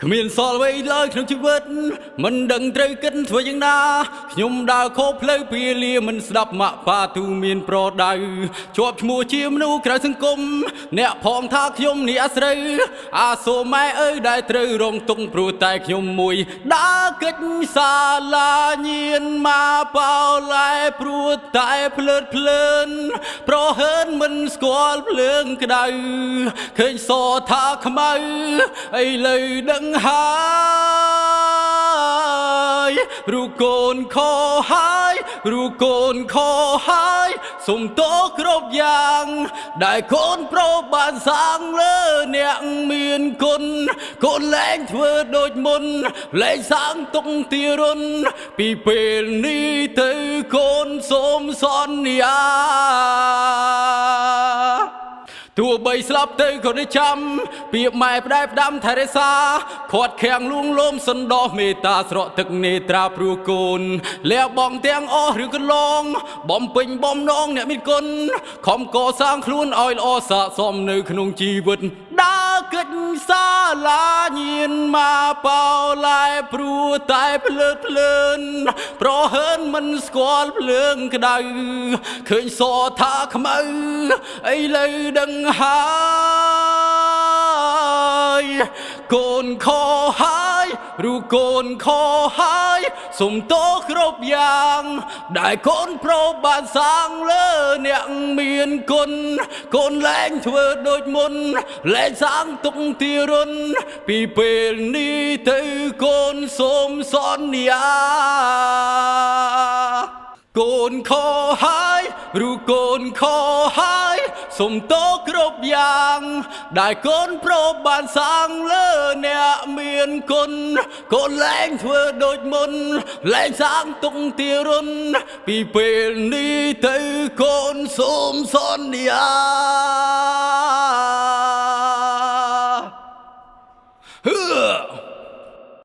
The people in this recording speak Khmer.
គ្មានសល់អ្វីឡើយក្នុងជីវិតមិនដឹងត្រូវគិតធ្វើយ៉ាងណាខ្ញុំដើរខុសផ្លូវពាលាមិនស្ដាប់ម៉ាក់ប៉ាទូមានប្រដៅជាប់ឈ្មោះជាមនុស្សក្រៅសង្គមអ្នកផងថាខ្ញុំនេះអាស្រូវអាសូរម៉ែអើយដែលត្រូវរងទុក្ខព្រោះតែខ្ញុំមួយដើរកិច្ចសាលាញៀនមកបោឡែព្រោះតែភ្លើតភ្លើនប្រហើនមិនស្គាល់ភ្លើងក្តៅឃើញសថាខ្មៅឥឡូវដឹងហើយរូកូនខហើយរូកូនខហើយសុំតោគ្រប់យ៉ាងដែលកូនប្រុសបានសាងលើអ្នកមានគុណកូនលែងធ្វើដូចមុនលែងសាងទុកទីរុនពីពេលនេះទៅកូនសូមសន្យាទោះបីស្លាប់ទៅក៏នៅចាំពាក្យម៉ែផ្ដែផ្ដាំថែរក្សាខាត់ខាំងលួងលោមសន្តោសមេត្តាស្រក់ទឹកនេត្រាព្រោះកូនលះបងទាំងអស់ឬកន្លងបំពេញបំណងអ្នកមានគុណខំកសាងខ្លួនឲ្យល្អស័ក្តិសមនៅក្នុងជីវិតដើរកិច្ចសាលាញៀនមកបោឡែព្រោះតែភ្លើតភ្លើនប្រហើនមិនស្គាល់ភ្លើងក្តៅឃើញសថាខ្មៅឥឡូវដឹងហើយកូនខហើយរូកូនខហើយសុំតោគ្រប់យ៉ាងដែលកូនប្រុសបានសាងលើអ្នកមានគុណកូនលែងធ្វើដូចមុនលែងសាងទុកទីរុនពីពេលនេះទៅកូនសូមសន្យាកូនខហើយរូកូនខហើយសុំតោគ្រប់យ៉ាងដែលកូនប្រុសបានសាងលើអ្នកមានគុណកូនលែងធ្វើដូចមុនលែងសាងទុកទីរុនពីពេលនេះទៅកូនសូមសន្យា